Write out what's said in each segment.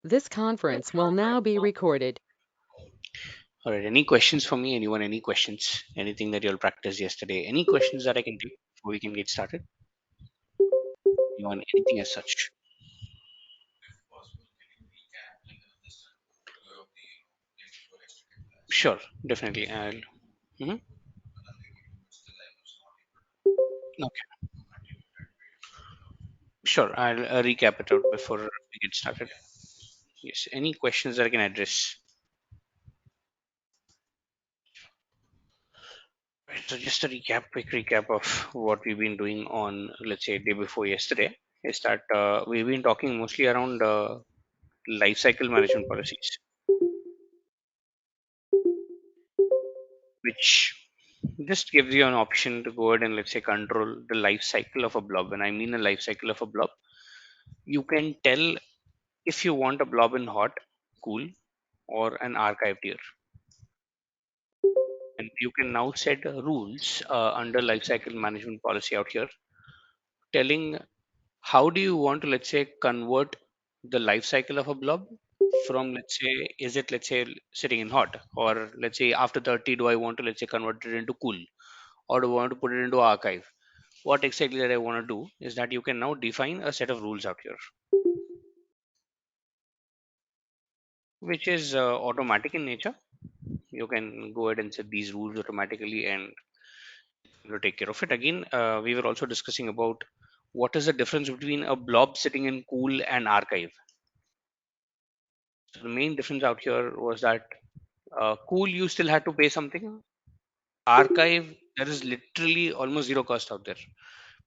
This conference will now be recorded. All right. Any questions for me? Anyone? Any questions? Anything that you all practiced yesterday? Any questions that I can take before we can get started? Anyone? Anything as such? Sure. Definitely. I'll. Mhm. Okay. Sure. I'll recap it out before we get started. Yes. Any questions that I can address? Right, so just a quick recap of what we've been doing on, let's say, day before yesterday. Is that we've been talking mostly around life cycle management policies, which just gives you an option to go ahead and, let's say, control the life cycle of a blob. When I mean a life cycle of a blob, you can tell if you want a blob in hot, cool, or an archive tier. And you can now set rules under life cycle management policy out here, telling how do you want to, let's say, convert the life cycle of a blob from, let's say, is it, let's say, sitting in hot, or let's say after 30, do I want to, let's say, convert it into cool, or do I want to put it into archive? What exactly that I want to do is that you can now define a set of rules out here, which is automatic in nature. You can go ahead and set these rules automatically and will take care of it. Again, we were also discussing about what is the difference between a blob sitting in cool and archive. So the main difference out here was that cool, you still had to pay something. Archive, there is literally almost zero cost out there.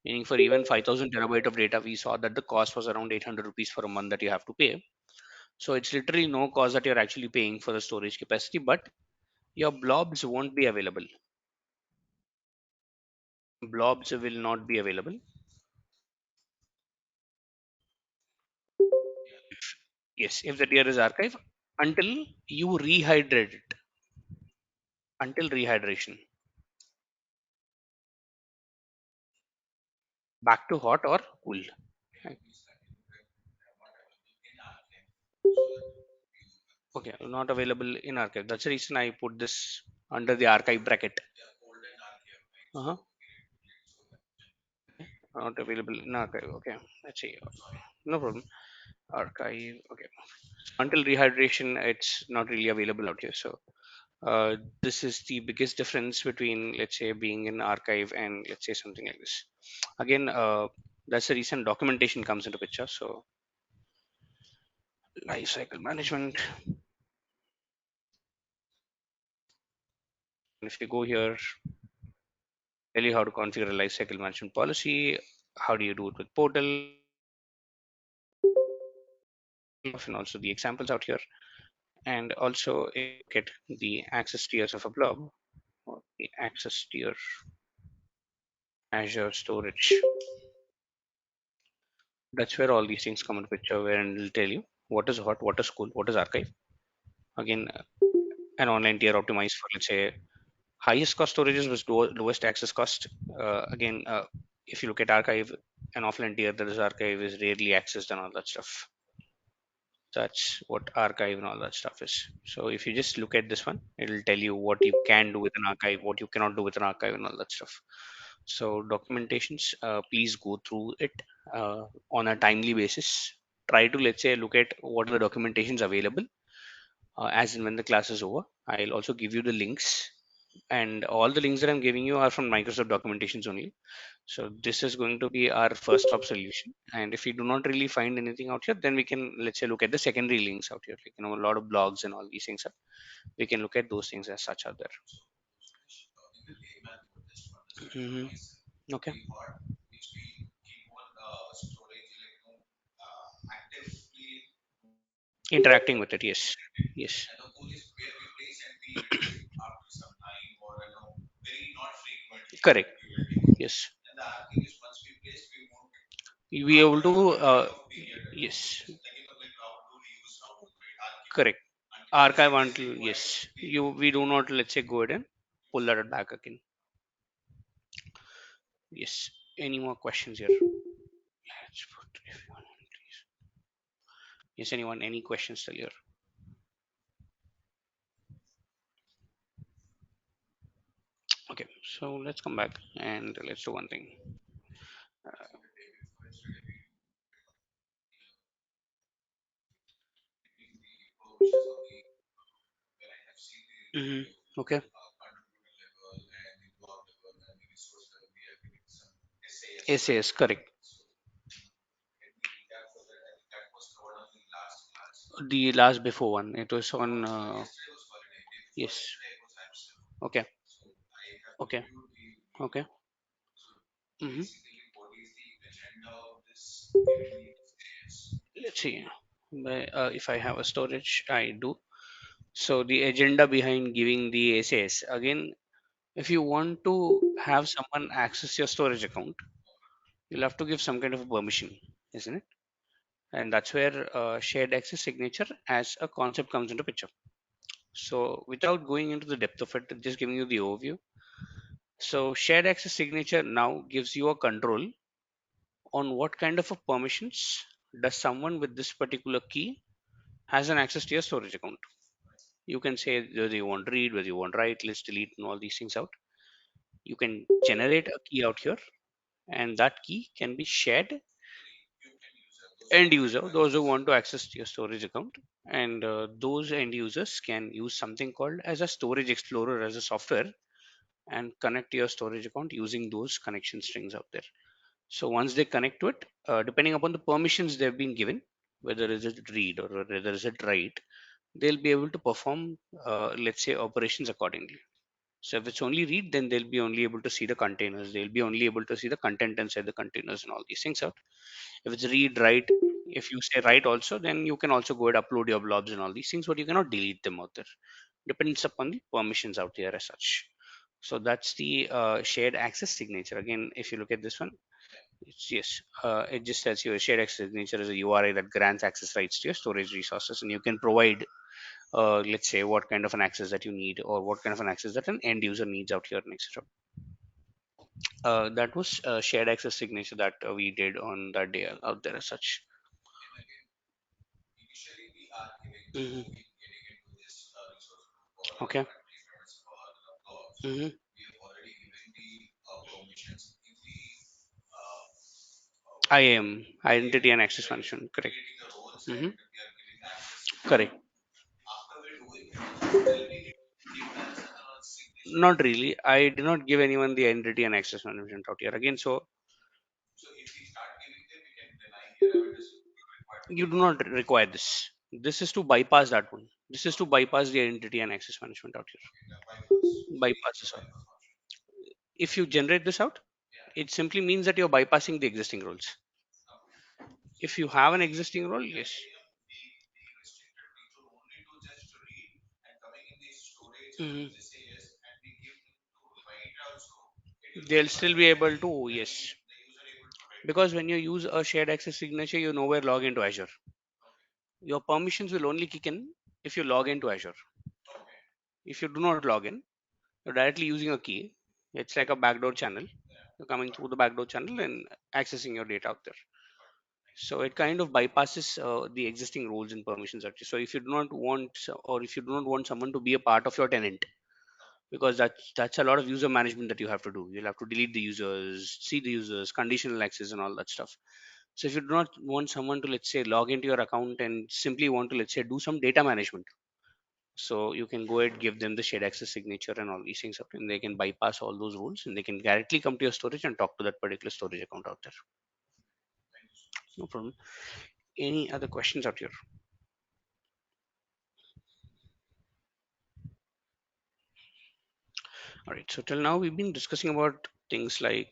Meaning for even 5,000 terabyte of data, we saw that the cost was around 800 rupees for a month that you have to pay. So it's literally no cost that you're actually paying for the storage capacity, but your blobs won't be available. Blobs will not be available. Yes, if the tier is archive, until you rehydrate it, until rehydration, back to hot or cool. Okay, not available in archive. That's the reason I put this under the archive bracket. Uh-huh. Not available in archive. Okay, let's see. No problem. Archive. Okay. Until rehydration, it's not really available out here. So this is the biggest difference between, let's say, being in archive and, let's say, something like this. Again, that's the reason documentation comes into picture. So life cycle management. If you go here, tell you how to configure a life cycle management policy. How do you do it with portal? And also the examples out here. And also get the access tiers of a blob, or the access tier Azure storage. That's where all these things come into picture, where it'll tell you what is hot, what is cool, what is archive. Again, an online tier optimized for, let's say, highest cost storages was lowest access cost. Again, if you look at archive, an offline tier that is archive is rarely accessed and all that stuff. That's what archive and all that stuff is. So if you just look at this one, it'll tell you what you can do with an archive, what you cannot do with an archive, and all that stuff. So documentations, please go through it on a timely basis. Try to, let's say, look at what are the documentations available as and when the class is over. I'll also give you the links, and all the links that I'm giving you are from Microsoft documentations only. So this is going to be our first stop solution. And if we do not really find anything out here, then we can, let's say, look at the secondary links out here. Like, a lot of blogs and all these things. We can look at those things as such out there. Hmm. Okay. Interacting with it. Yes. Yes. Correct. Yes. We be able to. Yes. Correct. Archive until, yes. We do not, let's say, go ahead and pull that back again. Yes. Any more questions here? Let's put if you want, please. Is anyone any questions still here? Okay, so let's come back and let's do one thing. Hmm. Okay. Yes, yes, correct. The last before one, it was on. Yes. Okay. Okay. Okay. Hmm. Let's see. If I have a storage, I do. So the agenda behind giving the SAS again, if you want to have someone access your storage account, you'll have to give some kind of a permission, isn't it? And that's where shared access signature as a concept comes into picture. So without going into the depth of it, just giving you the overview. So shared access signature now gives you a control on what kind of a permissions does someone with this particular key has an access to your storage account. You can say whether you want read, whether you want write, list, delete, and all these things out. You can generate a key out here, and that key can be shared end user, those who want to access your storage account, and those end users can use something called as a storage explorer as a software and connect to your storage account using those connection strings out there. So once they connect to it, depending upon the permissions they've been given, whether is it read or whether is it write, they'll be able to perform, let's say, operations accordingly. So if it's only read, then they'll be only able to see the containers. They'll be only able to see the content inside the containers and all these things out. If it's read, write, if you say write also, then you can also go and upload your blobs and all these things, but you cannot delete them out there. Depends upon the permissions out there as such. So that's the shared access signature. Again, if you look at this one, it's, yes, it just tells you a shared access signature is a URI that grants access rights to your storage resources, and you can provide, let's say, what kind of an access that you need or what kind of an access that an end user needs out here, and etc. That was shared access signature that we did on that day out there as such. Hmm. Okay. Hmm. IAM, identity and access management, correct. Hmm. Correct. Not really. I did not give anyone the identity and access management out here again. So you do not require this. This is to bypass that one. This is to bypass the identity and access management out here. Bypass this out. If you generate this out, it simply means that you're bypassing the existing rules. If you have an existing rule, yes. Mhm. They'll still be able to, yes. Because when you use a shared access signature, you nowhere log into Azure. Your permissions will only kick in if you log into Azure. If you do not log in, you're directly using a key. It's like a backdoor channel. You're coming through the backdoor channel and accessing your data out there. So it kind of bypasses the existing roles and permissions. Actually. So if you do not want, or if you do not want someone to be a part of your tenant, because that's a lot of user management that you have to do. You'll have to delete the users, see the users, conditional access, and all that stuff. So if you do not want someone to, let's say, log into your account and simply want to, let's say, do some data management, so you can go ahead, give them the shared access signature and all these things up, and they can bypass all those rules and they can directly come to your storage and talk to that particular storage account out there. No problem. Any other questions out here? All right. So till now we've been discussing about things like,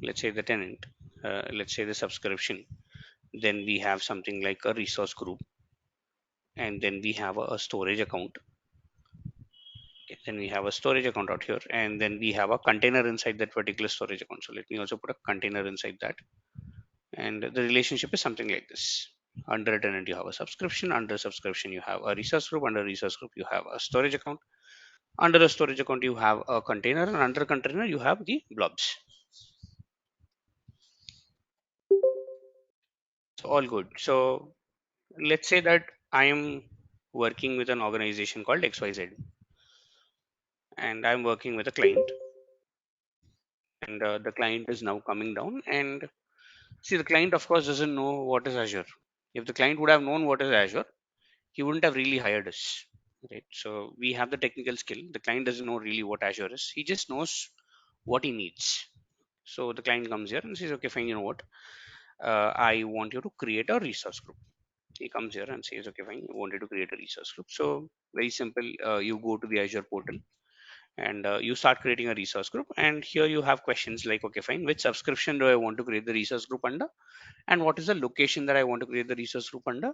let's say, the tenant, let's say the subscription. Then we have something like a resource group, and then we have a storage account. Okay, then we have a storage account out here, and then we have a container inside that particular storage account. So let me also put a container inside that. And the relationship is something like this. Under a tenant, you have a subscription. Under subscription, you have a resource group. Under resource group, you have a storage account. Under the storage account, you have a container, and under container, you have the blobs. So all good. So Let's say that I am working with an organization called XYZ, and I'm working with a client, and the client is now coming down. And see, the client, of course, doesn't know what is Azure. If the client would have known what is Azure, he wouldn't have really hired us, right? So we have the technical skill. The client doesn't know really what Azure is. He just knows what he needs. So the client comes here and says, okay, fine, you know what? I want you to create a resource group. He comes here and says, okay, fine, I want you to create a resource group. So very simple. You go to the Azure portal and you start creating a resource group. And here you have questions like, okay, fine, which subscription do I want to create the resource group under? And what is the location that I want to create the resource group under?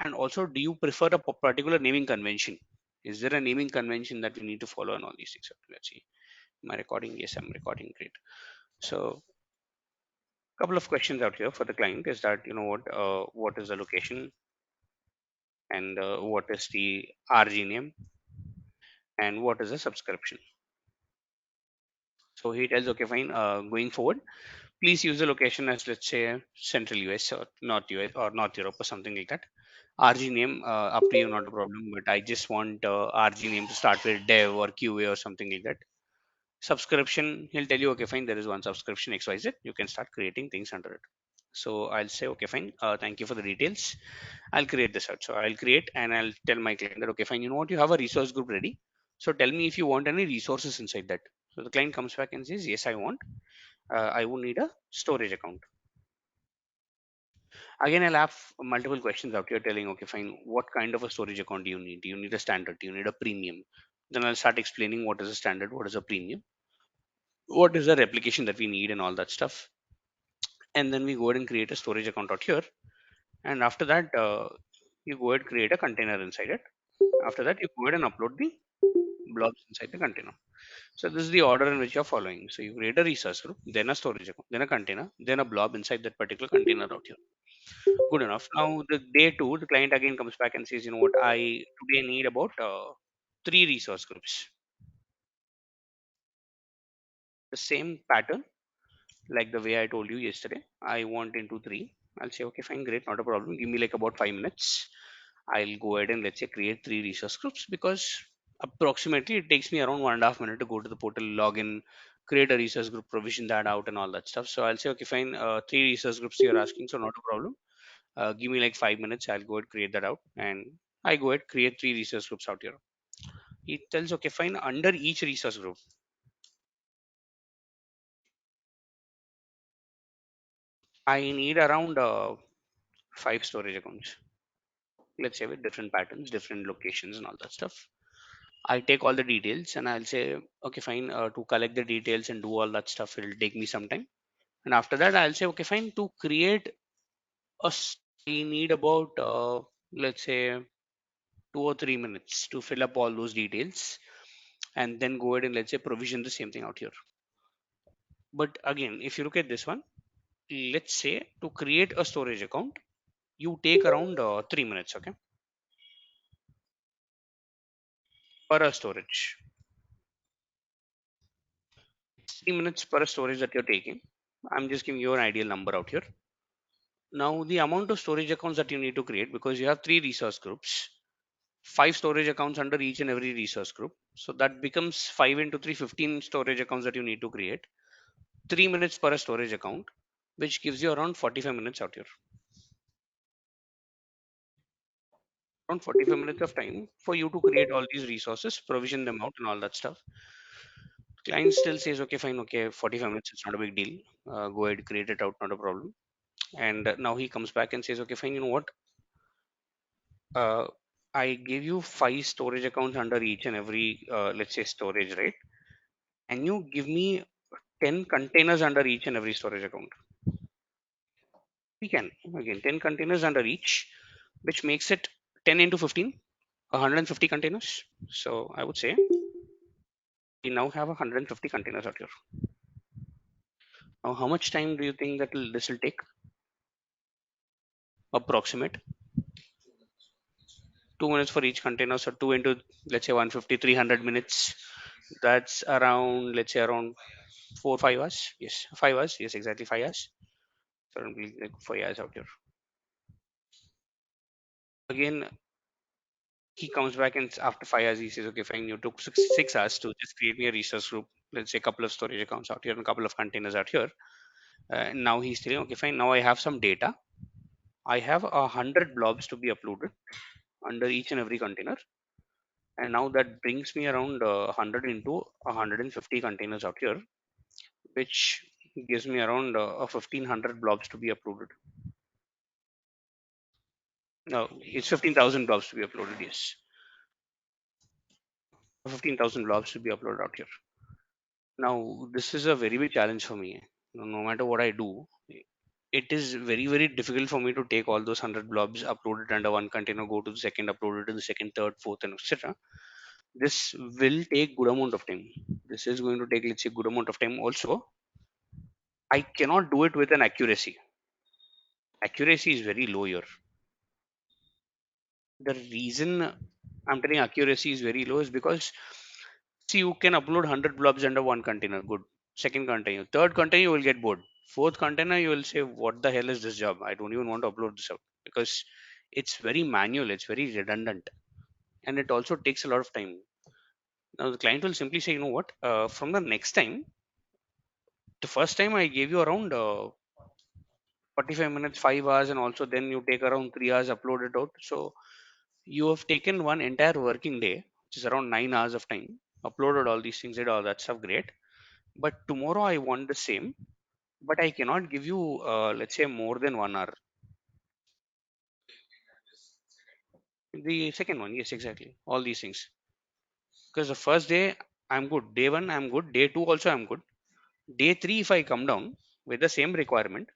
And also, do you prefer a particular naming convention? Is there a naming convention that we need to follow and all these things? So let's see. Am I recording? Yes, I'm recording. Great. So couple of questions out here for the client is that, you know what is the location, and what is the RG name, and what is the subscription. So he tells, okay, fine, going forward, please use the location as, let's say, Central US or North US or North Europe or something like that. RG name, up to you, not a problem, but I just want RG name to start with dev or QA or something like that. Subscription, he'll tell you, okay, fine, there is one subscription XYZ. You can start creating things under it. So I'll say, okay, fine, thank you for the details. I'll create this out. So I'll create and I'll tell my client that, okay, fine, you know what, you have a resource group ready. So tell me if you want any resources inside that. So the client comes back and says, yes, I want. I would need a storage account. Again, I'll have multiple questions out here telling, okay, fine, what kind of a storage account do you need? Do you need a standard? Do you need a premium? Then I'll start explaining what is a standard, what is a premium, what is the replication that we need, and all that stuff. And then we go ahead and create a storage account out here. And after that, you go ahead and create a container inside it. After that, you go ahead and upload the blobs inside the container. So this is the order in which you're following. So you create a resource group, then a storage account, then a container, then a blob inside that particular container out here. Good enough. Now the day two, the client again comes back and says, you know what, I today need about three resource groups. The same pattern, like the way I told you yesterday. I want into three. I'll say, okay, fine, great, not a problem. Give me like about 5 minutes. I'll go ahead and, let's say, create three resource groups, because approximately it takes me around 1.5 minutes to go to the portal, log in, create a resource group, provision that out, and all that stuff. So I'll say, okay, fine, three resource groups you're asking, so not a problem. Give me like 5 minutes. I'll go ahead create that out, and I go ahead create three resource groups out here. He tells, okay, fine, under each resource group, I need around five storage accounts. Let's say with different patterns, different locations, and all that stuff. I take all the details and I'll say, okay, fine, to collect the details and do all that stuff, it'll take me some time. And after that, I'll say, okay, fine, to create we need about, let's say, 2 or 3 minutes to fill up all those details, and then go ahead and, let's say, provision the same thing out here. But again, if you look at this one, let's say to create a storage account, you take around 3 minutes, okay, per a storage. 3 minutes per storage that you're taking. I'm just giving you an ideal number out here. Now, the amount of storage accounts that you need to create, because you have three resource groups, five storage accounts under each and every resource group. So that becomes 5 into 3, 15 storage accounts that you need to create. 3 minutes per storage account, which gives you around 45 minutes out here. Around 45 minutes of time for you to create all these resources, provision them out, and all that stuff. Client still says, okay, fine, okay, 45 minutes, it's not a big deal. Go ahead, create it out, not a problem. And now he comes back and says, okay, fine, you know what? uh, I gave you five storage accounts under each and every, let's say, storage, right? And you give me 10 containers under each and every storage account. We can, again, 10 containers under each, which makes it 10 into 15, 150 containers. So I would say we now have 150 containers out here. Now, how much time do you think that this will take? Approximate 2 minutes for each container. So 2 into, let's say, 150, 300 minutes. That's around, let's say, around 4 5 hours. Yes, 5 hours. Yes, exactly 5 hours. Currently like 5 hours out here. Again, he comes back and after 5 hours, he says, okay, fine, you took 6 hours to just create me a resource group. Let's say a couple of storage accounts out here and a couple of containers out here. And now he's telling, okay, fine, now I have some data. I have 100 blobs to be uploaded under each and every container. And now that brings me around 100 into 150 containers out here, which gives me around 1500 blobs to be uploaded. No, it's 15,000 blobs to be uploaded. Yes, 15,000 blobs to be uploaded out here. Now, this is a very big challenge for me. No matter what I do, it is very, very difficult for me to take all those 100 blobs, upload it under one container, go to the second, upload it to the second, third, fourth, and etc. This will take good amount of time. This is going to take, let's say, good amount of time. Also, I cannot do it with an accuracy. Accuracy is very low here. The reason I'm telling accuracy is very low is because, see, you can upload 100 blobs under one container. Good. Second container. Third container, you will get bored. Fourth container, you will say, what the hell is this job? I don't even want to upload this out because it's very manual, it's very redundant, and it also takes a lot of time. Now, the client will simply say, you know what, from the next time, the first time I gave you around 45 minutes, 5 hours, and also then you take around 3 hours, upload it out. So, you have taken one entire working day, which is around 9 hours of time, uploaded all these things, did all that stuff, great. But tomorrow I want the same, but I cannot give you, let's say, more than 1 hour. The second one, yes, exactly. All these things. Because the first day I'm good, day one I'm good, day two also I'm good. Day three, if I come down with the same requirement,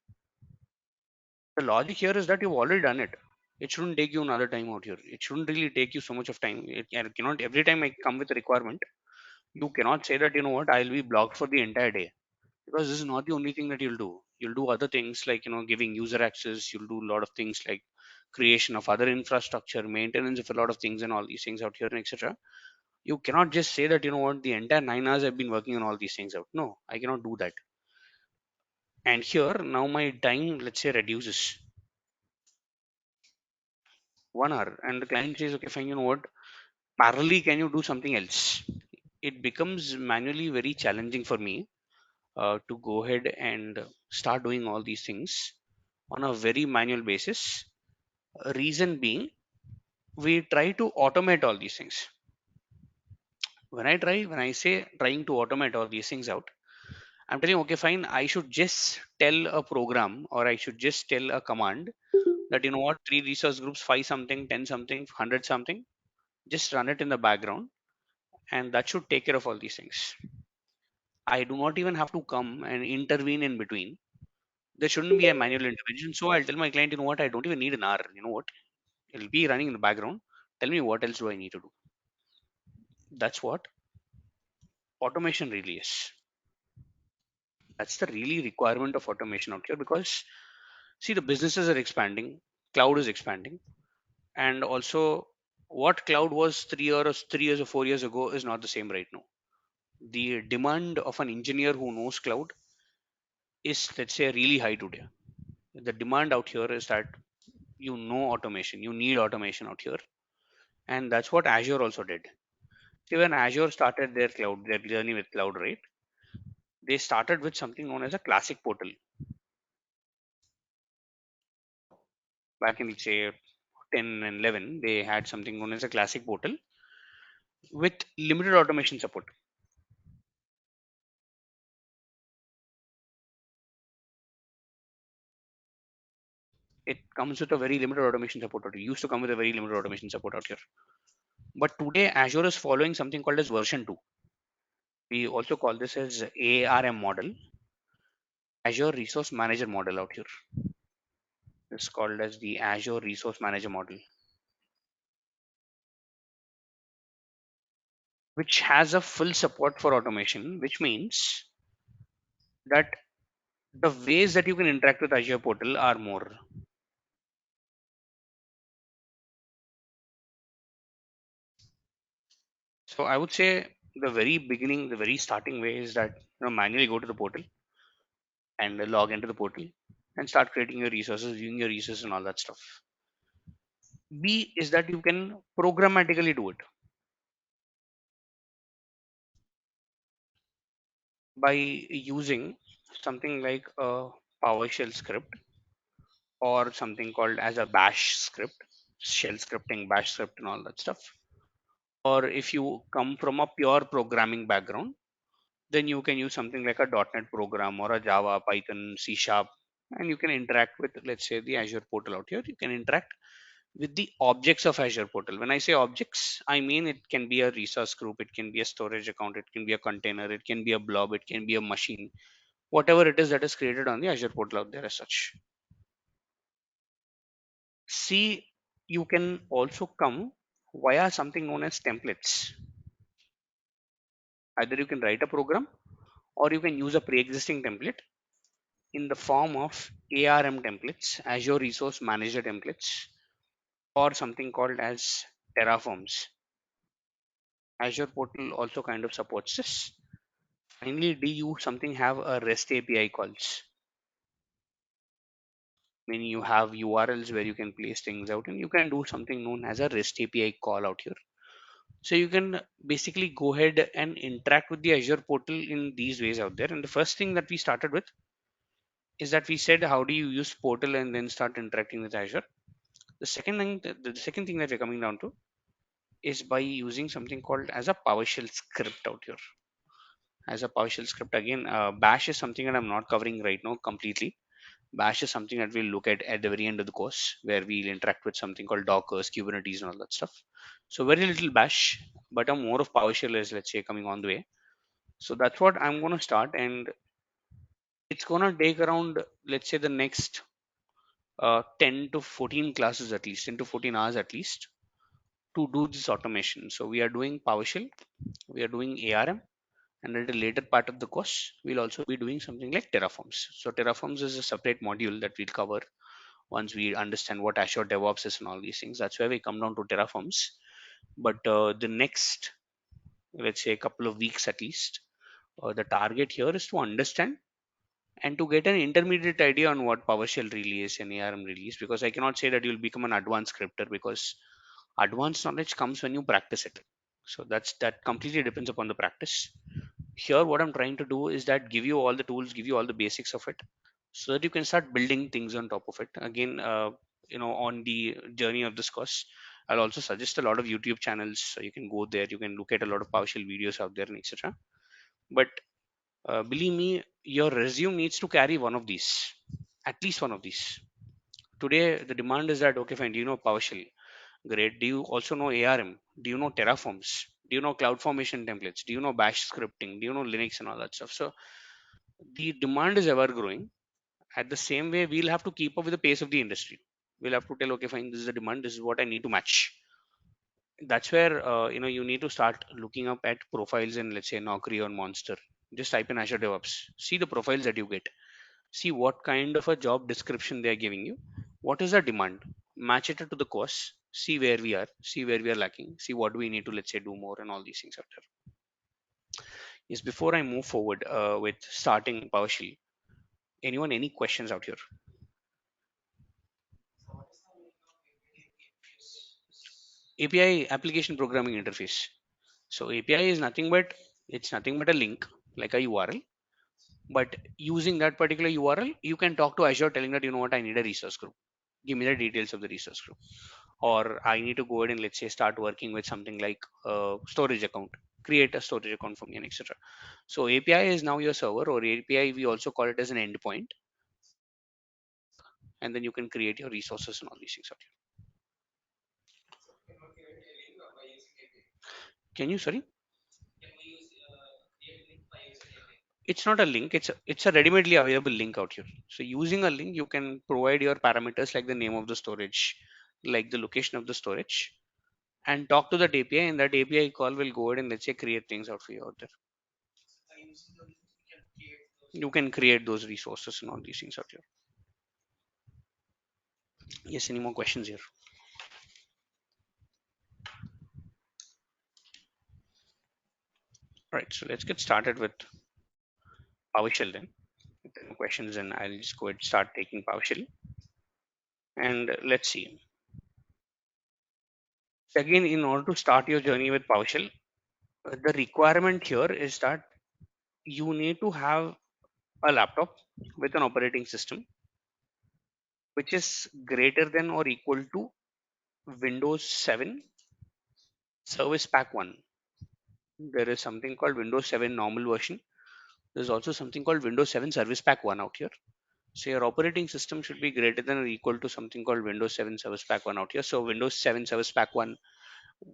the logic here is that you've already done it. It shouldn't take you another time out here. It shouldn't really take you so much of time. It cannot, every time I come with a requirement, you cannot say that, you know what, I'll be blocked for the entire day, because this is not the only thing that you'll do. You'll do other things like, giving user access. You'll do a lot of things like creation of other infrastructure, maintenance of a lot of things, and all these things out here, and etc. You cannot just say that, you know what, the entire 9 hours I've been working on all these things out. No, I cannot do that. And here now my time, let's say, reduces 1 hour, and the client says, okay, fine, you know what, parallelly can you do something else? It becomes manually very challenging for me to go ahead and start doing all these things on a very manual basis. Reason being, we try to automate all these things. When I say trying to automate all these things out, I'm telling, okay, fine, I should just tell a program, or I should just tell a command that, you know what, three resource groups, five something, 10 something, 100 something, just run it in the background, and that should take care of all these things. I do not even have to come and intervene in between. There shouldn't be a manual intervention. So I'll tell my client, you know what, I don't even need an hour. You know what, it'll be running in the background. Tell me what else do I need to do. That's what automation really is. That's the really requirement of automation out here, because see, the businesses are expanding, cloud is expanding, and also what cloud was 3 years or 4 years ago is not the same right now. The demand of an engineer who knows cloud is, let's say, really high today. The demand out here is that automation, you need automation out here, and that's what Azure also did. See, when Azure started their journey with cloud, right? They started with something known as a classic portal. Back in, say, 10 and 11, they had something known as a classic portal with limited automation support. It comes with a very limited automation support. It used to come with a very limited automation support out here. But today, Azure is following something called as version 2. We also call this as ARM model, Azure Resource Manager model out here. It's called as the Azure Resource Manager model, which has a full support for automation, which means that the ways that you can interact with Azure portal are more. So I would say the very beginning, the very starting way is that, manually go to the portal and log into the portal and start creating your resources, viewing your resources, and all that stuff. B is that you can programmatically do it by using something like a PowerShell script or something called as a bash script, shell scripting, bash script, and all that stuff. Or if you come from a pure programming background, then you can use something like a .NET program or a Java, Python, C Sharp, and you can interact with, let's say, the Azure portal out here. You can interact with the objects of Azure portal. When I say objects, I mean it can be a resource group, it can be a storage account, it can be a container, it can be a blob, it can be a machine, whatever it is that is created on the Azure portal out there as such. See, you can also come via something known as templates. Either you can write a program or you can use a pre-existing template in the form of ARM templates, Azure Resource Manager templates, or something called as Terraforms. Azure portal also kind of supports this. Finally, do you something have a REST API calls? Meaning you have URLs where you can place things out and you can do something known as a REST API call out here. So you can basically go ahead and interact with the Azure portal in these ways out there. And the first thing that we started with is that we said, how do you use portal and then start interacting with Azure? The second thing that we're coming down to is by using something called as a PowerShell script out here. As a PowerShell script, again, Bash is something that I'm not covering right now completely. Bash is something that we'll look at the very end of the course, where we'll interact with something called Dockers, Kubernetes, and all that stuff. So very little Bash, but a more of PowerShell is, let's say, coming on the way. So that's what I'm going to start, and it's going to take around, let's say, the next 10 to 14 classes at least, 10 to 14 hours at least, to do this automation. So we are doing PowerShell, we are doing ARM, and at a later part of the course, we'll also be doing something like Terraforms. So Terraforms is a separate module that we'll cover once we understand what Azure DevOps is and all these things. That's where we come down to Terraforms. But the next, let's say, a couple of weeks at least, the target here is to understand and to get an intermediate idea on what PowerShell really is and ARM really is. Because I cannot say that you'll become an advanced scripter, because advanced knowledge comes when you practice it. So that completely depends upon the practice. Here, what I'm trying to do is that give you all the tools, give you all the basics of it, so that you can start building things on top of it. Again, on the journey of this course, I'll also suggest a lot of YouTube channels. So you can go there, you can look at a lot of PowerShell videos out there, and etc. But believe me, your resume needs to carry one of these, at least one of these. Today, the demand is that, okay, fine, do you know PowerShell? Great. Do you also know ARM? Do you know Terraforms? Do you know CloudFormation templates? Do you know Bash scripting? Do you know Linux and all that stuff? So the demand is ever growing. At the same way, we'll have to keep up with the pace of the industry. We'll have to tell, okay, fine, this is the demand, this is what I need to match. That's where you need to start looking up at profiles in, let's say, Naukri or Monster. Just type in Azure DevOps. See the profiles that you get. See what kind of a job description they are giving you. What is the demand? Match it to the course. See where we are. See where we are lacking. See what we need to, let's say, do more and all these things out there. Yes, before I move forward with starting PowerShell, anyone any questions out here? API, application programming interface. So API is nothing but, it's nothing but a link, like a URL. But using that particular URL, you can talk to Azure telling that, you know what, I need a resource group. Give me the details of the resource group. Or I need to go ahead and, let's say, start working with something like a storage account. Create a storage account for me, and etc. So API is now your server, or API we also call it as an endpoint, and then you can create your resources and all these things out here. Can you, sorry? It's not a link, it's a ready-madely available link out here. So using a link, you can provide your parameters like the name of the storage, like the location of the storage, and talk to that API, and that API call will go ahead and, let's say, create things out for you out there. You can create those resources and all these things out here. Yes, any more questions here? All right, so let's get started with PowerShell then. If there are no questions, then I'll just go ahead and start taking PowerShell, and let's see. Again, in order to start your journey with PowerShell, the requirement here is that you need to have a laptop with an operating system which is greater than or equal to Windows 7 Service Pack 1. There is something called Windows 7 normal version. There's also something called Windows 7 Service Pack 1 out here. So your operating system should be greater than or equal to something called Windows 7 Service Pack 1 out here. So Windows 7 Service Pack 1,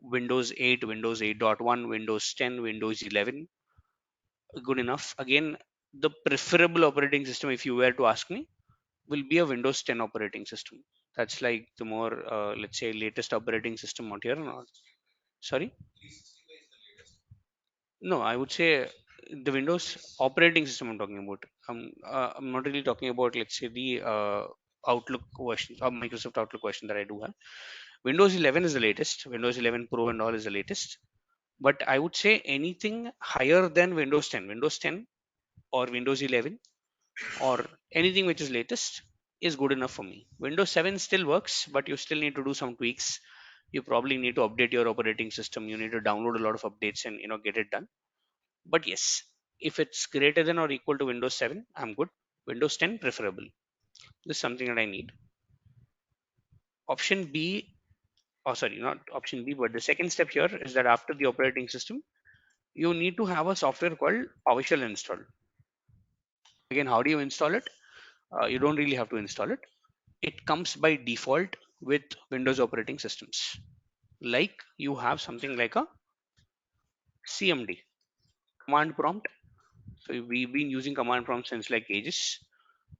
Windows 8, Windows 8.1, Windows 10, Windows 11, good enough. Again, the preferable operating system, if you were to ask me, will be a Windows 10 operating system. That's like the more, let's say, latest operating system out here. Sorry? No, I would say the Windows operating system I'm talking about. I'm not really talking about, let's say, the Outlook version or Microsoft Outlook version that I do have. Windows 11 is the latest. Windows 11 Pro and all is the latest. But I would say anything higher than Windows 10, Windows 10 or Windows 11 or anything which is latest is good enough for me. Windows 7 still works, but you still need to do some tweaks. You probably need to update your operating system. You need to download a lot of updates and get it done. But yes, if it's greater than or equal to Windows 7, I'm good. Windows 10 preferable. This is something that I need. Option B, oh sorry, not option B, but the second step here is that after the operating system, you need to have a software called PowerShell installed. Again, how do you install it? You don't really have to install it. It comes by default with Windows operating systems. Like you have something like a CMD, command prompt. So we've been using command prompt since like ages.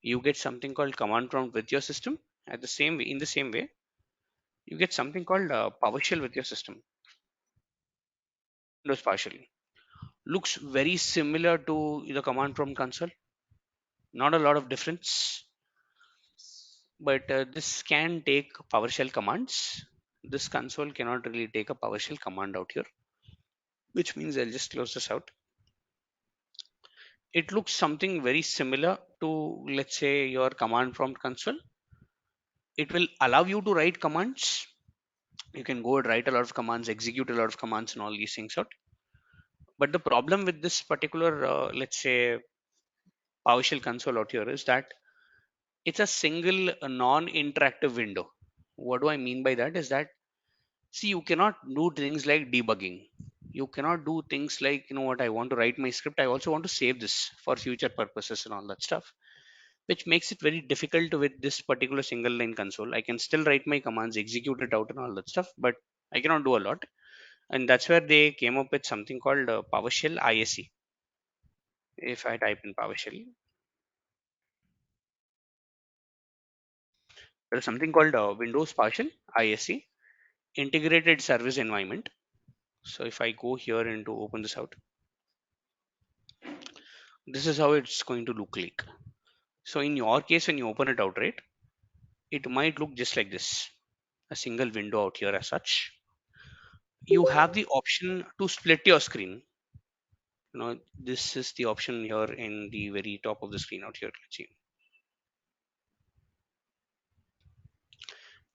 You get something called command prompt with your system. At the same way, in the same way, you get something called PowerShell with your system. Windows PowerShell looks very similar to the command prompt console. Not a lot of difference, but this can take PowerShell commands. This console cannot really take a PowerShell command out here, which means I'll just close this out. It looks something very similar to, let's say, your command prompt console. It will allow you to write commands. You can go and write a lot of commands, execute a lot of commands, and all these things out. But the problem with this particular, let's say, PowerShell console out here is that it's a single non-interactive window. What do I mean by that? Is that, see, you cannot do things like debugging. You cannot do things like, what, I want to write my script. I also want to save this for future purposes and all that stuff, which makes it very difficult with this particular single line console. I can still write my commands, execute it out and all that stuff, but I cannot do a lot. And that's where they came up with something called PowerShell ISE. If I type in PowerShell, there is something called Windows PowerShell ISE, Integrated Service Environment. So if I go here and to open this out, this is how it's going to look like. So in your case, when you open it out, right, it might look just like this, a single window out here as such. You have the option to split your screen. This is the option here in the very top of the screen out here. Let's see.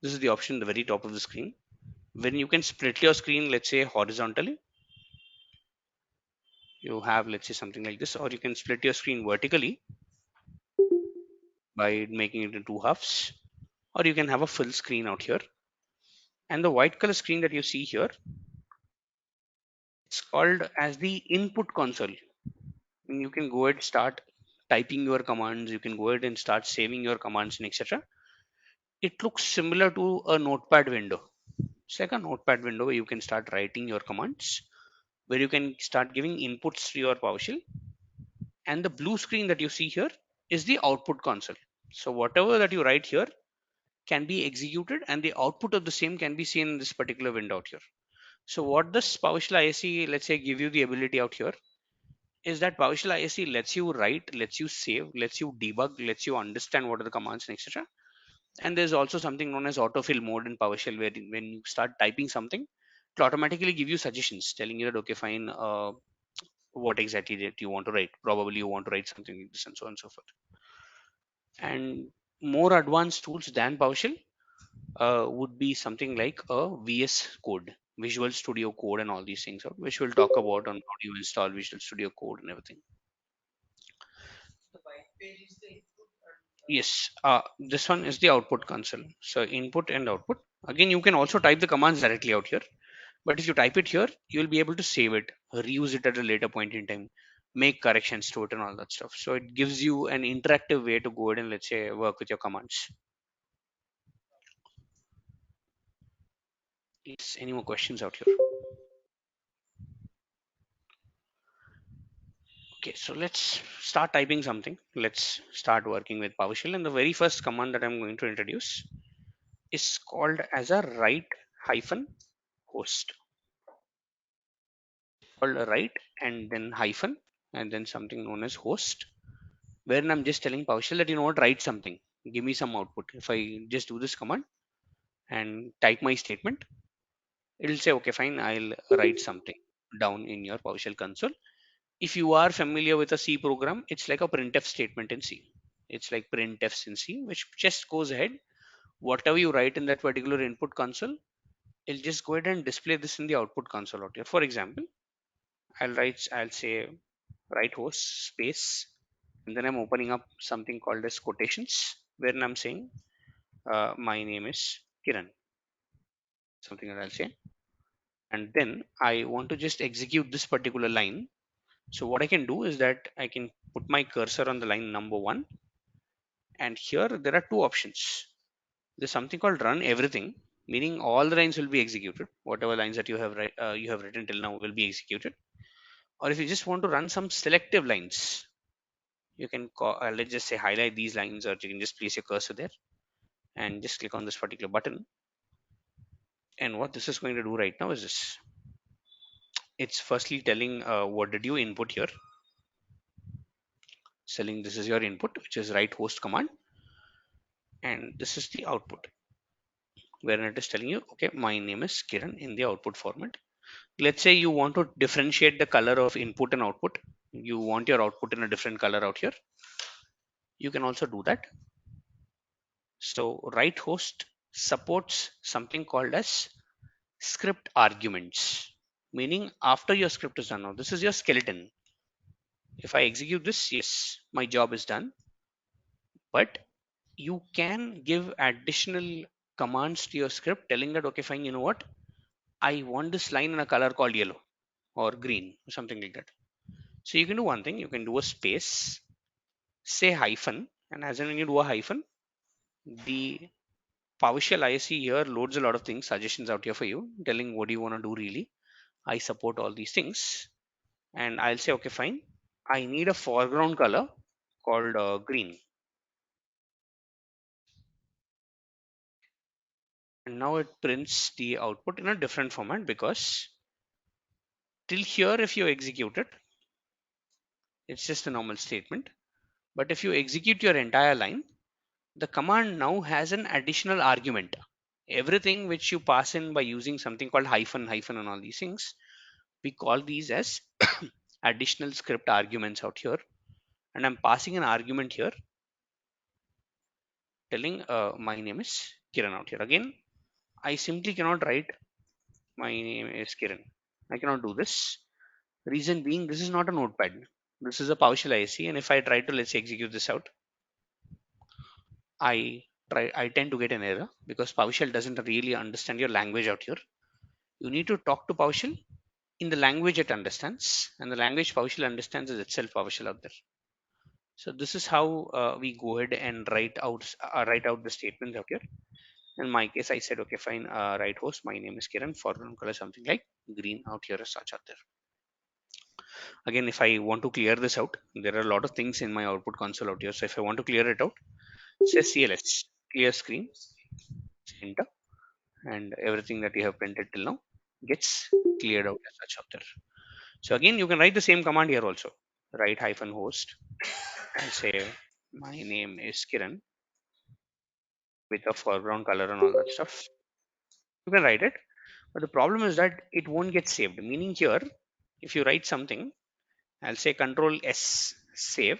This is the option, the very top of the screen, when you can split your screen, let's say horizontally. You have, let's say, something like this, or you can split your screen vertically by making it into two halves, or you can have a full screen out here. And the white color screen that you see here, it's called as the input console. And you can go ahead start typing your commands. You can go ahead and start saving your commands and etc. It looks similar to a notepad window. It's like a notepad window where you can start writing your commands, where you can start giving inputs to your PowerShell. And the blue screen that you see here is the output console. So whatever that you write here can be executed and the output of the same can be seen in this particular window out here. So what this PowerShell ISE, let's say, give you the ability out here is that PowerShell ISE lets you write, lets you save, lets you debug, lets you understand what are the commands and etc. And there's also something known as autofill mode in PowerShell where when you start typing something, it automatically give you suggestions telling you that, okay, fine, what exactly that you want to write. Probably you want to write something like this and so on and so forth. And more advanced tools than PowerShell, would be something like a VS Code, Visual Studio Code, and all these things, which we'll talk about on how do you install Visual Studio Code and everything. Yes, this one is the output console. So input and output. Again, you can also type the commands directly out here. But if you type it here, you will be able to save it, reuse it at a later point in time, make corrections to it and all that stuff. So it gives you an interactive way to go ahead and, let's say, work with your commands. Yes, any more questions out here? Okay, so let's start typing something. Let's start working with PowerShell. And the very first command that I'm going to introduce is called as a write hyphen host. Called a write and then hyphen and then something known as host, wherein I'm just telling PowerShell that, you know what, write something, give me some output. If I just do this command and type my statement, it'll say, okay, fine, I'll write something down in your PowerShell console. If you are familiar with a C program, it's like a printf statement in C. It's like printfs in C, which just goes ahead. Whatever you write in that particular input console, it'll just go ahead and display this in the output console out here. For example, I'll say write host space, and then I'm opening up something called as quotations, wherein I'm saying my name is Kiran, something that I'll say. And then I want to just execute this particular line. So what I can do is that I can put my cursor on the line number one. And here there are two options. There's something called run everything, meaning all the lines will be executed. Whatever lines that you have written till now will be executed. Or if you just want to run some selective lines, you can call, let's just say highlight these lines, or you can just place your cursor there and just click on this particular button. And what this is going to do right now is this. It's firstly telling what did you input here, telling this is your input, which is write host command, and this is the output, wherein it is telling you, okay, my name is Kiran in the output format. Let's say you want to differentiate the color of input and output. You want your output in a different color out here. You can also do that. So write host supports something called as script arguments, meaning after your script is done. Now this is your skeleton. If I execute this, yes, my job is done. But you can give additional commands to your script telling that, okay, fine, you know what, I want this line in a color called yellow or green or something like that. So you can do one thing, you can do a space, say hyphen, and as in when you do a hyphen, the PowerShell ISE here loads a lot of things, suggestions out here for you, telling what do you want to do really. I support all these things, and I'll say, okay, fine, I need a foreground color called green. And now it prints the output in a different format, because till here if you execute it, it's just a normal statement. But if you execute your entire line, the command now has an additional argument. Everything which you pass in by using something called hyphen, hyphen, and all these things, we call these as additional script arguments out here. And I'm passing an argument here telling my name is Kiran out here. Again, I simply cannot write my name is Kiran. I cannot do this. Reason being, this is not a notepad. This is a PowerShell IC, and if I try to, let's say, execute this out, I tend to get an error, because PowerShell doesn't really understand your language out here. You need to talk to PowerShell in the language it understands, and the language PowerShell understands is itself PowerShell out there. So this is how we go ahead and write out the statement out here. In my case, I said, okay, fine, write host, my name is Kiran, foreground color something like green out here as such out there. Again, if I want to clear this out, there are a lot of things in my output console out here. So if I want to clear it out, say CLS, clear screen, enter, and everything that you have printed till now gets cleared out as such out there. So again, you can write the same command here also. Write hyphen host and say my name is Kiran with a foreground color and all that stuff. You can write it, but the problem is that it won't get saved. Meaning here, if you write something, I'll say Control S save.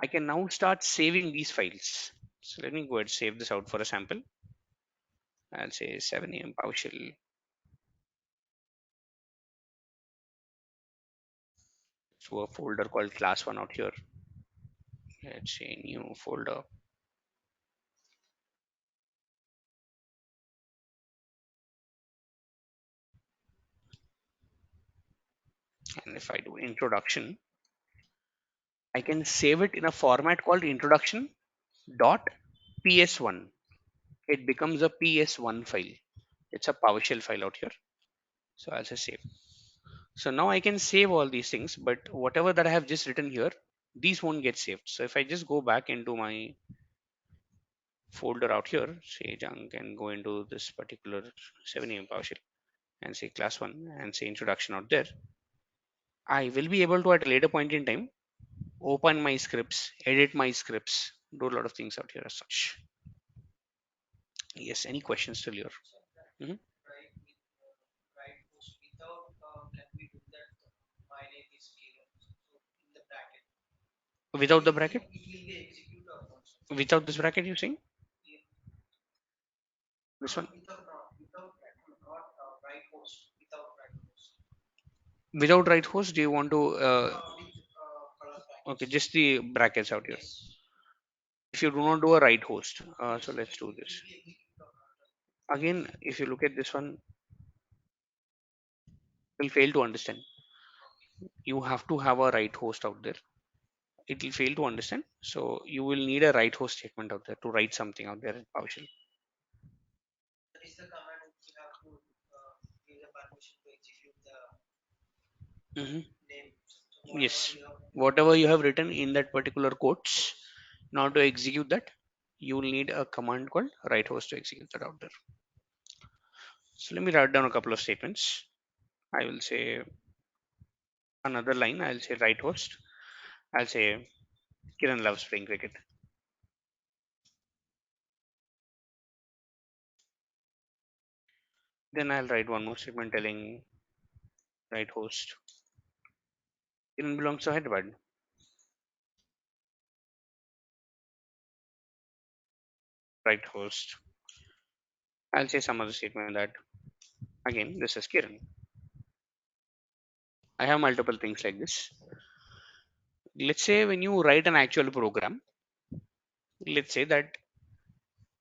I can now start saving these files. So let me go ahead and save this out for a sample. I'll say 7 a.m. PowerShell to a folder called class one out here. Let's say new folder. And if I do introduction, I can save it in a format called introduction dot ps1. It becomes a ps1 file. It's a PowerShell file out here. So I'll say save. So now I can save all these things, but whatever that I have just written here, these won't get saved. So if I just go back into my folder out here, say junk, and go into this particular 7 a.m. PowerShell and say class one and say introduction out there, I will be able to at a later point in time open my scripts, edit my scripts, do a lot of things out here as such. Yes, any questions still here? Mhm. Without the bracket? Without this bracket, you saying? This one? Without right host, do you want to? Okay, just the brackets out here. If you do not do a right host, so let's do this. Again, if you look at this one, will fail to understand. You have to have a right host out there. It will fail to understand. So you will need a right host statement out there to write something out there in PowerShell. Mhm. Yes, whatever you have written in that particular quotes, now to execute that, you will need a command called write host to execute that out there. So let me write down a couple of statements. I will say another line. I'll say write host. I'll say Kiran loves playing cricket. Then I'll write one more statement telling write host. Kiran belongs to Hyderabad. Write host. I'll say some other statement that again this is Kiran. I have multiple things like this. Let's say when you write an actual program, let's say that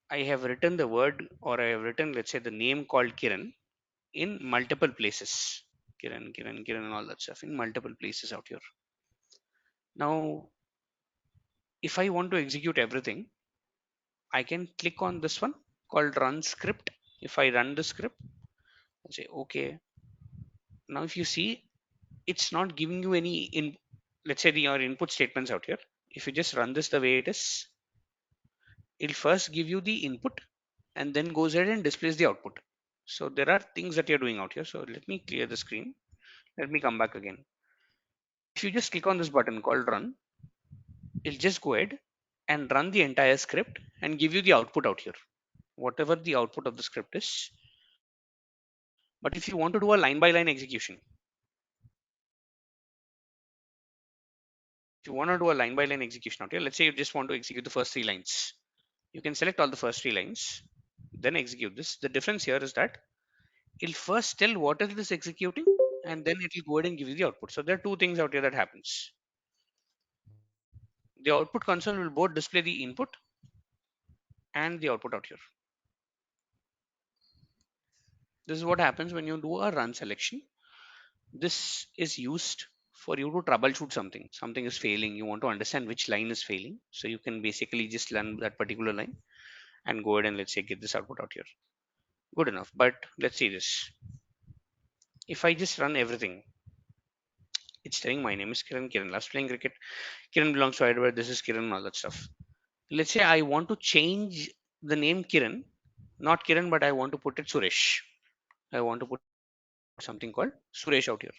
I have written the word or I have written, let's say, the name called Kiran in multiple places. Kiran, Kiran, Kiran, and all that stuff in multiple places out here. Now, if I want to execute everything, I can click on this one called run script. If I run the script, I say, okay. Now, if you see, it's not giving you any in, let's say, your input statements out here. If you just run this the way it is, it'll first give you the input and then goes ahead and displays the output. So there are things that you're doing out here. So let me clear the screen. Let me come back again. If you just click on this button called run, it'll just go ahead and run the entire script and give you the output out here, whatever the output of the script is. But if you want to do a line by line execution, if you want to do a line by line execution out here, let's say you just want to execute the first three lines, you can select all the first three lines, then execute this. The difference here is that it'll first tell what is this executing and then it will go ahead and give you the output. So there are two things out here that happens. The output console will both display the input and the output out here. This is what happens when you do a run selection. This is used for you to troubleshoot something. Something is failing. You want to understand which line is failing. So you can basically just learn that particular line and go ahead and let's say get this output out here. Good enough. But let's see this. If I just run everything, it's telling my name is Kiran. Kiran loves playing cricket. Kiran belongs to Hyderabad. This is Kiran and all that stuff. Let's say I want to change the name Kiran, not Kiran, but I want to put it Suresh. I want to put something called Suresh out here.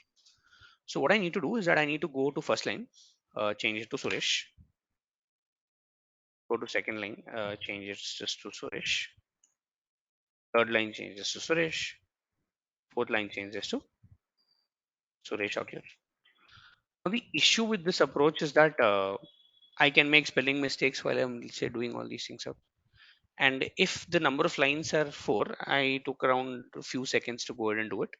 So what I need to do is that I need to go to first line, change it to Suresh. Go to second line, change it just to Suresh. Third line changes to Suresh. Fourth line changes to Suresh out here. Now the issue with this approach is that I can make spelling mistakes while I'm let's say doing all these things out. And if the number of lines are 4, I took around a few seconds to go ahead and do it.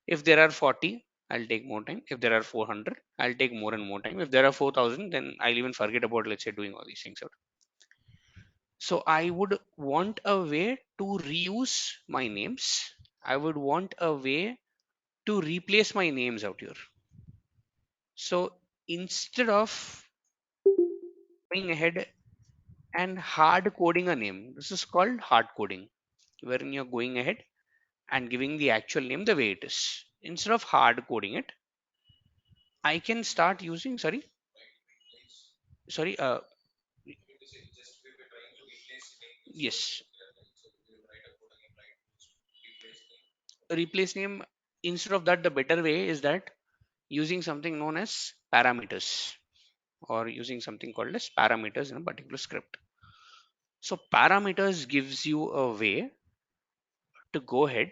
If there are 40, I'll take more time. If there are 400, I'll take more and more time. If there are 4000, then I'll even forget about, let's say, doing all these things out. So I would want a way to reuse my names. I would want a way to replace my names out here. So instead of going ahead and hard coding a name, this is called hard coding, wherein you're going ahead and giving the actual name the way it is. Instead of hard coding it, I can start using, sorry, yes, replace name. Instead of that, the better way is that using something known as parameters, or using something called as parameters in a particular script. So parameters gives you a way to go ahead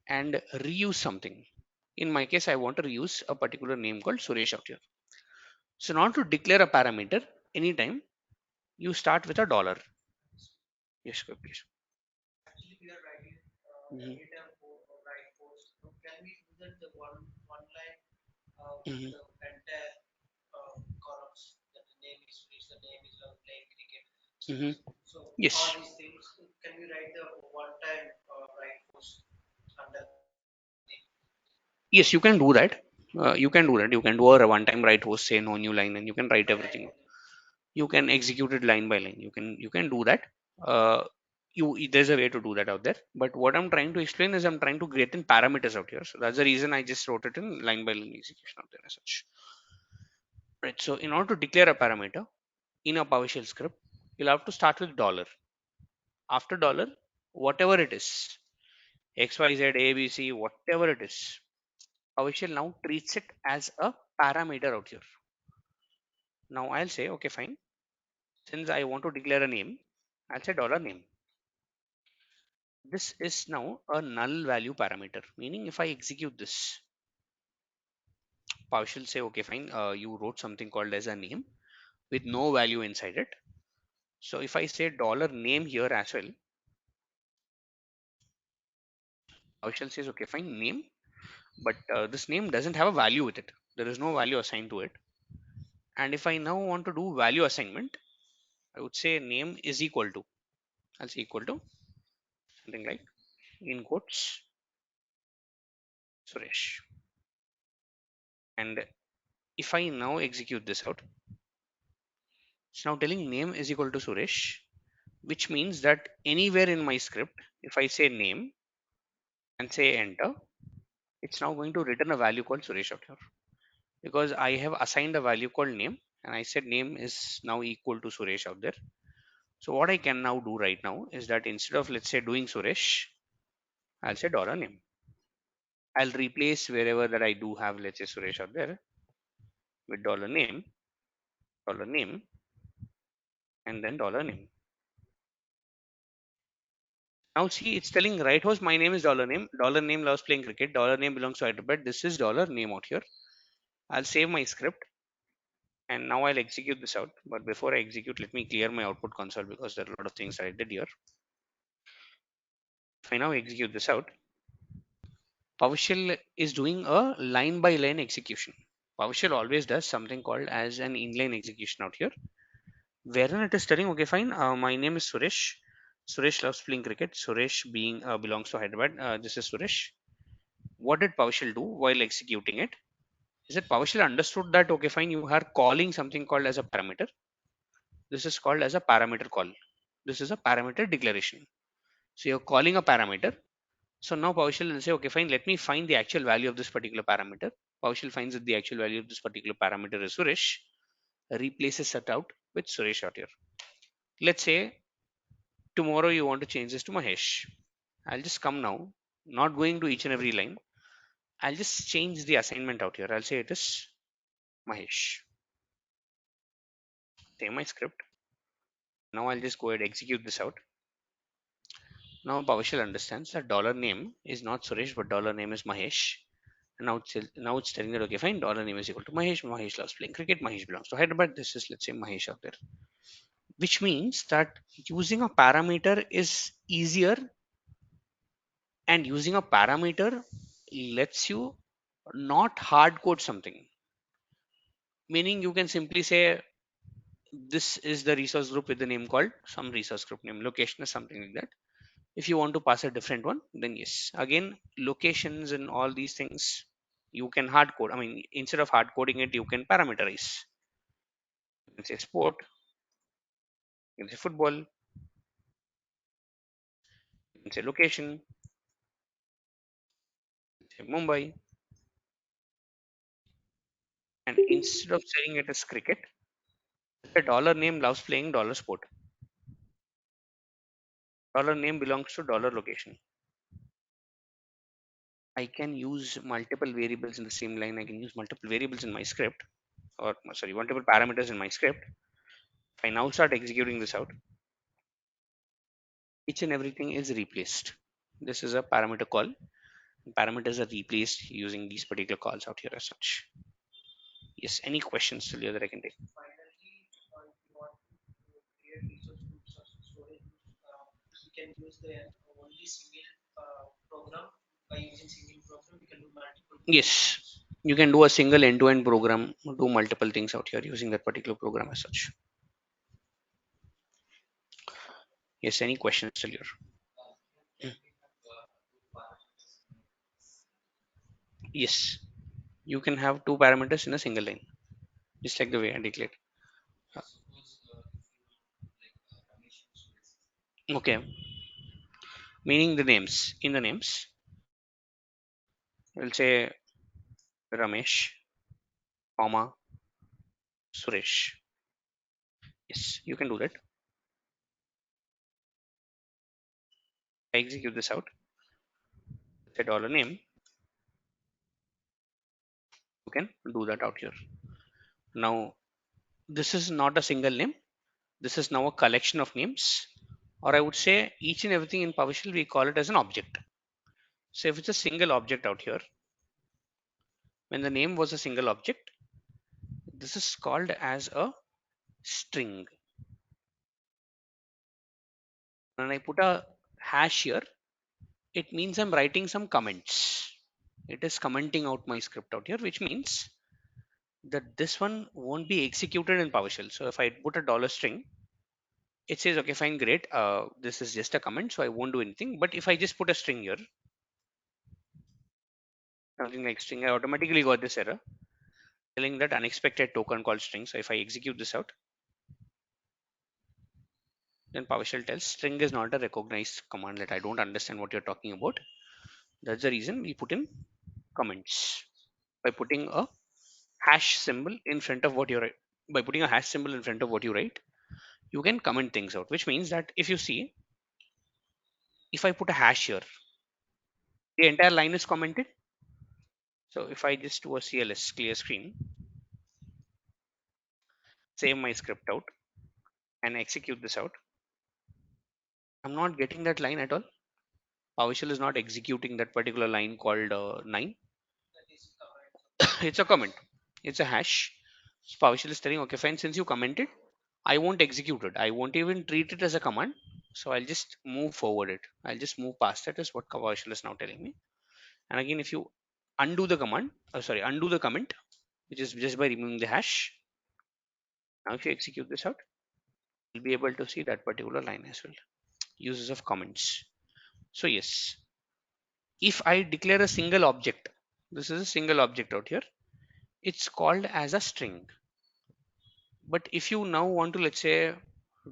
and reuse something. In my case, I want to reuse a particular name called Suresh out here. So now to declare a parameter, anytime you start with a dollar. Yes, go please. Mhm. Mhm. Mhm. Yes. Yes, you can do that. You can do that. You can do a one-time write host, say no new line, and you can write everything. You can execute it line by line. You can do that. Uh, there's a way to do that out there. But what I'm trying to explain is I'm trying to create in parameters out here. So that's the reason I just wrote it in line by line execution out there as such. Right. So in order to declare a parameter in a PowerShell script, you'll have to start with dollar. After dollar, whatever it is, X, Y, Z, A, B, C, whatever it is, PowerShell now treats it as a parameter out here. Now I'll say, okay, fine. Since I want to declare a name, I'll say dollar name. This is now a null value parameter, meaning if I execute this, PowerShell say, okay, fine. You wrote something called as a name with no value inside it. So if I say dollar name here as well, PowerShell says, okay, fine, name, but this name doesn't have a value with it. There is no value assigned to it. And if I now want to do value assignment, I would say name is equal to, I'll say equal to something like in quotes Suresh. And if I now execute this out, it's now telling name is equal to Suresh, which means that anywhere in my script, if I say name and say enter, it's now going to return a value called Suresh out here, because I have assigned a value called name and I said name is now equal to Suresh out there. So what I can now do right now is that instead of, let's say, doing Suresh, I'll say dollar name. I'll replace wherever that I do have, let's say, Suresh out there with dollar name, and then dollar name. Now see, it's telling right host, my name is dollar name loves playing cricket, dollar name belongs to Hyderabad. This is dollar name out here. I'll save my script and now I'll execute this out. But before I execute, let me clear my output console because there are a lot of things I did here. If I now execute this out, PowerShell is doing a line by line execution. PowerShell always does something called as an inline execution out here, wherein it is telling, okay, fine, my name is Suresh. Suresh loves playing cricket. Suresh being belongs to Hyderabad. This is Suresh. What did PowerShell do while executing it? Is that PowerShell understood that, okay, fine, you are calling something called as a parameter. This is called as a parameter call. This is a parameter declaration. So you're calling a parameter. So now PowerShell will say, okay, fine, let me find the actual value of this particular parameter. PowerShell finds that the actual value of this particular parameter is Suresh, replaces it out with Suresh out here. Let's say tomorrow you want to change this to Mahesh. I'll just come now, not going to each and every line. I'll just change the assignment out here. I'll say it is Mahesh. Save my script. Now I'll just go ahead and execute this out. Now PowerShell understands that dollar name is not Suresh, but dollar name is Mahesh. And now it's telling that, okay, fine, dollar name is equal to Mahesh. Mahesh loves playing cricket. Mahesh belongs to Hyderabad. This is, let's say, Mahesh out there. which means that using a parameter is easier, and using a parameter lets you not hard code something. Meaning you can simply say this is the resource group with the name called some resource group name, location or something like that. If you want to pass a different one, then yes, again, locations and all these things you can hard code. I mean, instead of hard coding it, you can parameterize. You can say sport, you can say football, you can say location, say Mumbai, and instead of saying it as cricket, the dollar name loves playing dollar sport. Dollar name belongs to dollar location. I can use multiple variables in the same line. I can use multiple variables in my script, or sorry, multiple parameters in my script. If I now start executing this out, each and everything is replaced. This is a parameter call. Parameters are replaced using these particular calls out here as such. Yes, any questions still here that I can take? Yes, you can do a single end-to-end program, do multiple things out here using that particular program as such. Yes, any questions still here? Mm. Yes, you can have two parameters in a single line, just like the way I declared. Uh, Okay, meaning the names. In the names, we'll say Ramesh, comma, Suresh. Yes, you can do that. I execute this out. Say dollar name. You can do that out here. Now, this is not a single name. This is now a collection of names, or I would say each and everything in PowerShell we call it as an object. So if it's a single object out here, when the name was a single object, this is called as a string. When I put a hash here, it means I'm writing some comments. It is commenting out my script out here, which means that this one won't be executed in PowerShell. So if I put a dollar string, it says, okay, fine, great. This is just a comment, so I won't do anything. But if I just put a string here, something like string, I automatically got this error telling that unexpected token called string. So if I execute this out, then PowerShell tells string is not a recognized command, that I don't understand what you're talking about. That's the reason we put in comments by putting a hash symbol in front of what you write. By putting a hash symbol in front of what you write, you can comment things out, which means that if you see, if I put a hash here, the entire line is commented. So if I just do a CLS clear screen, save my script out and execute this out, I'm not getting that line at all. PowerShell is not executing that particular line called 9. It's a comment. It's a hash. So PowerShell is telling, okay, fine, since you commented, I won't execute it. I won't even treat it as a command. So I'll just move forward it. I'll just move past it is what PowerShell is now telling me. And again, if you undo the command, undo the comment, which is just by removing the hash. Now if you execute this out, you'll be able to see that particular line as well. Uses of comments. So yes, if I declare a single object, this is a single object out here, it's called as a string. But if you now want to, let's say,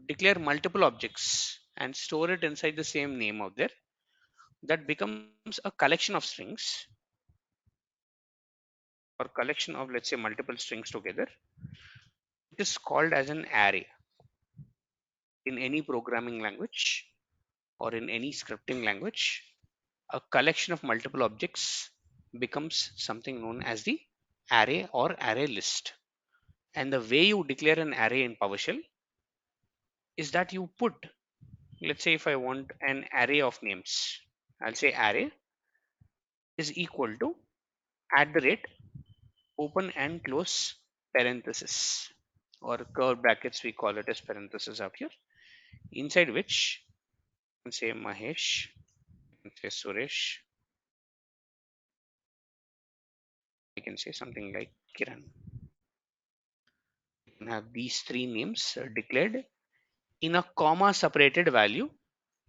declare multiple objects and store it inside the same name out there, that becomes a collection of strings, or collection of, let's say, multiple strings together. It is called as an array. In any programming language or in any scripting language, a collection of multiple objects becomes something known as the array or array list. And the way you declare an array in PowerShell is that you put, let's say if I want an array of names, I'll say array is equal to at the rate open and close parenthesis. or curved brackets, we call it as parenthesis out here, inside which you can say Mahesh, you can say Suresh, I can say something like Kiran. You can have these three names declared in a comma separated value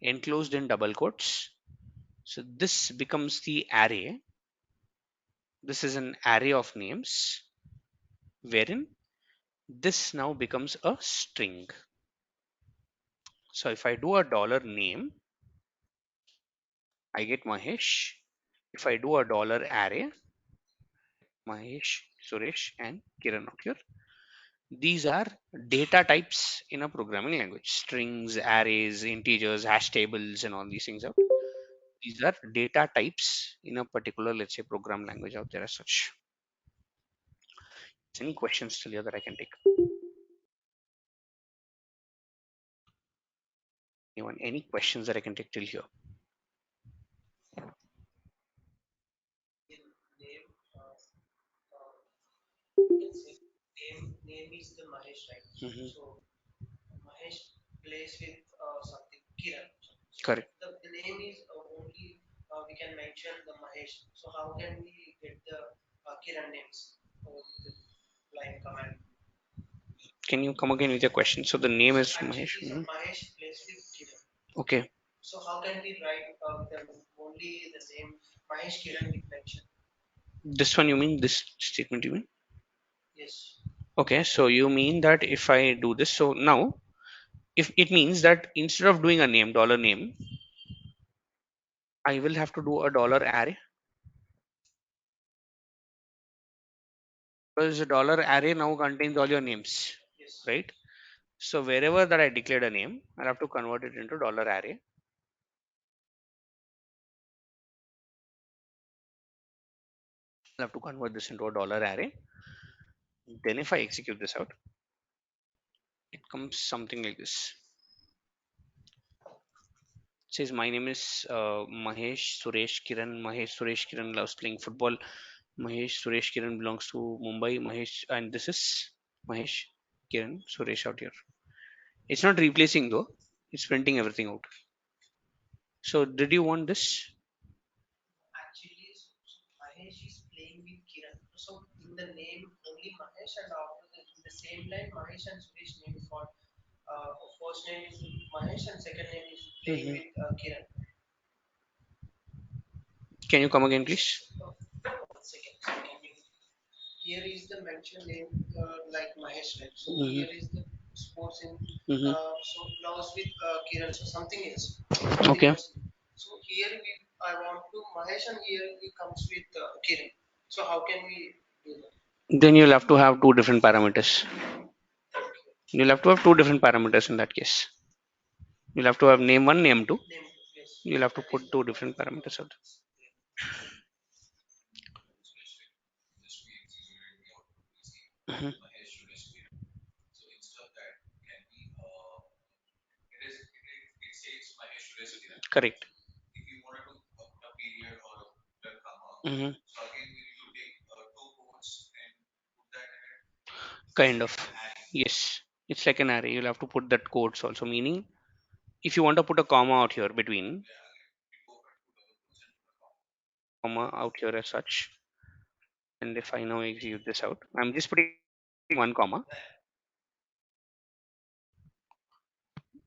enclosed in double quotes. So this becomes the array. This is an array of names wherein this now becomes a string. So if I do a dollar name, I get Mahesh. If I do a dollar array, Mahesh, Suresh, and Kiran out here. These are data types in a programming language: strings, arrays, integers, hash tables, and all these things out. These are data types in a particular, let's say, program language out there as such. Any questions still here that I can take? Anyone? Any questions that I can take till here? Mhm. Correct. Can you come again with your question? So the name is Mahesh. Mhm. Okay. This one you mean? This statement you mean? Okay. So you mean that if I do this, so now if it means that instead of doing a name, dollar name, I will have to do a dollar array, because the dollar array now contains all your names, right? So wherever that I declared a name, I'll have to convert it into dollar array. I'll have to convert this into a dollar array. Then if I execute this out, it comes something like this. It says my name is Mahesh Suresh Kiran. Mahesh Suresh Kiran loves playing football. Mahesh Suresh Kiran belongs to Mumbai. Mahesh, and this is Mahesh Kiran Suresh out here. It's not replacing though. It's printing everything out. So did you want this? Mhm. Can you come again, please? Mhm. Mhm. Okay. Then you'll have to have two different parameters. You'll have to have two different parameters in that case. You'll have to have name one, name two. You'll have to put two different parameters out. Mhm. Correct. Mhm. Kind of. Yes. It's like an array. You'll have to put that quotes also. Meaning, if you want to put a comma out here between, comma out here as such, and if I now execute this out, I'm just putting one comma.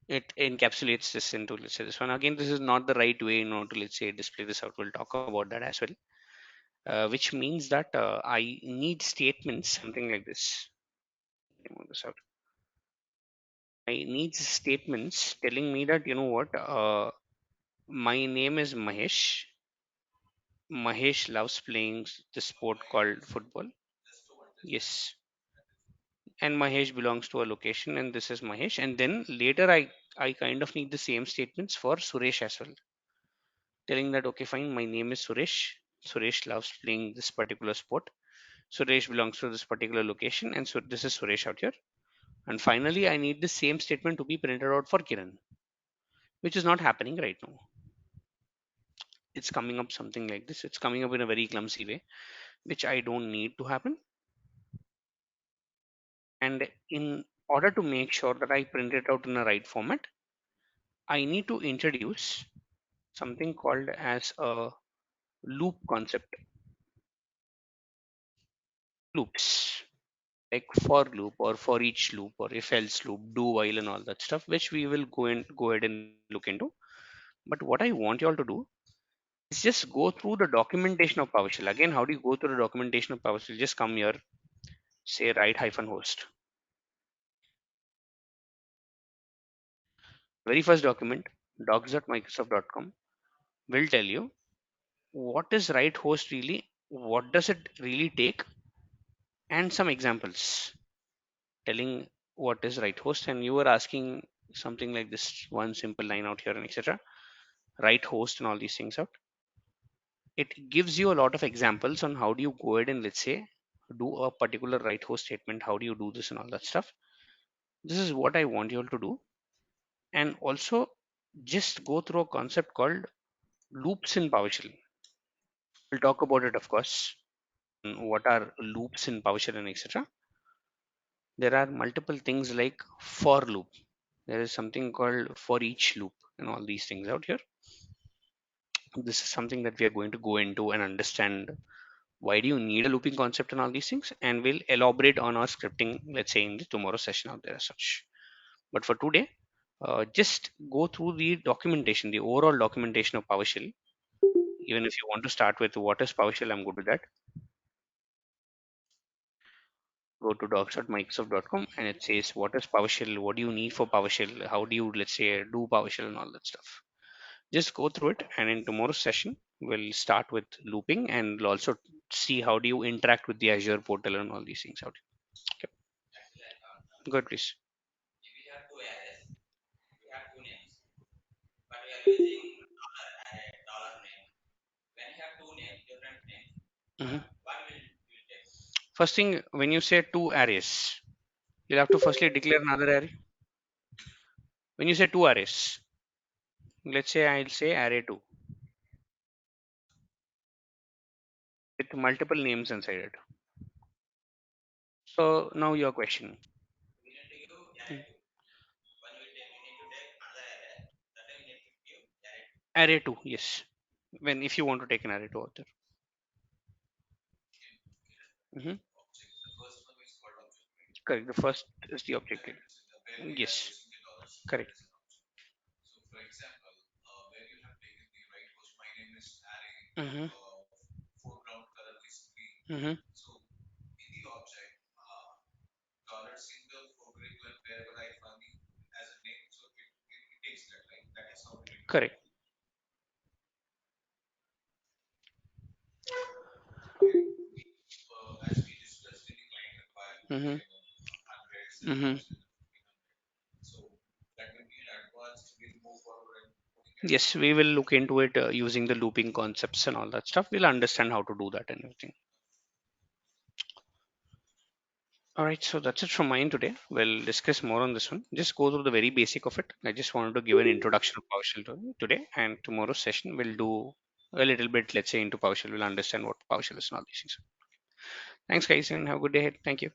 It encapsulates this into, let's say, this one. Again, this is not the right way, to, let's say, display this out. We'll talk about that as well. Which means that I need statements, something like this. Let me move this out. I need statements telling me that, you know what, my name is Mahesh. Mahesh loves playing the sport called football. Yes. And Mahesh belongs to a location, and this is Mahesh. And then later, I kind of need the same statements for Suresh as well, telling that, okay, fine, my name is Suresh. Suresh loves playing this particular sport. Suresh belongs to this particular location, and so this is Suresh out here. And finally, I need the same statement to be printed out for Kiran, which is not happening right now. It's coming up something like this. It's coming up in a very clumsy way, which I don't need to happen. And in order to make sure that I print it out in the right format, I need to introduce something called as a loop concept. Loops, like for loop or for each loop or if else loop, do while and all that stuff, which we will go ahead and look into. But what I want you all to do is just go through the documentation of PowerShell. Again, how do you go through the documentation of PowerShell? Just come here, say write hyphen host. Very first document, docs.microsoft.com, will tell you what is write host really, what does it really take, and some examples telling what is write host. And you were asking something like this one simple line out here and etc. Write host and all these things out. It gives you a lot of examples on how do you go ahead and let's say do a particular write host statement, how do you do this and all that stuff. This is what I want you all to do. And also just go through a concept called loops in PowerShell. We'll talk about it, of course. What are loops in PowerShell and etc. There are multiple things like for loop. There is something called for each loop and all these things out here. This is something that we are going to go into and understand why do you need a looping concept and all these things, and we'll elaborate on our scripting, let's say in the tomorrow session out there as such. But for today, just go through the documentation, the overall documentation of PowerShell. Even if you want to start with what is PowerShell, I'm good with that. Go to docs.microsoft.com and it says what is PowerShell, what do you need for PowerShell, how do you let's say do PowerShell and all that stuff. Just go through it, and in tomorrow's session we'll start with looping and we'll also see how do you interact with the Azure portal and all these things out. Okay, good, please. Mhm. First thing, when you say two arrays, you'll have to firstly declare another array. When you say two arrays, let's say I'll say array 2 with multiple names inside it. So now your question. Mm. Array 2, yes. When if you want to take an array 2 out there. Mhm. Correct. The first is the objective. Yes. Correct. Mm-hmm. Mm-hmm. Correct. Mm-hmm. Mm-hmm. Yes, we will look into it using the looping concepts and all that stuff. We'll understand how to do that and everything. All right, so that's it from mine today. We'll discuss more on this one. Just go through the very basic of it. I just wanted to give an introduction of PowerShell today, and tomorrow's session we'll do a little bit, let's say, into PowerShell. We'll understand what PowerShell is and all these things. Thanks, guys, and have a good day ahead. Thank you.